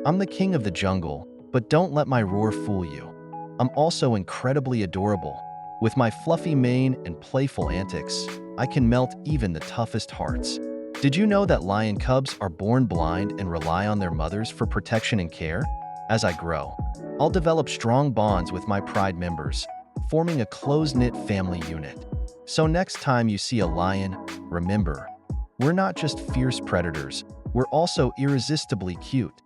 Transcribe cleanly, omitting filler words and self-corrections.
I'm the king of the jungle, but don't let my roar fool you. I'm also incredibly adorable. With my fluffy mane and playful antics, I can melt even the toughest hearts. Did you know that lion cubs are born blind and rely on their mothers for protection and care? As I grow, I'll develop strong bonds with my pride members, forming a close-knit family unit. So next time you see a lion, remember, we're not just fierce predators, we're also irresistibly cute.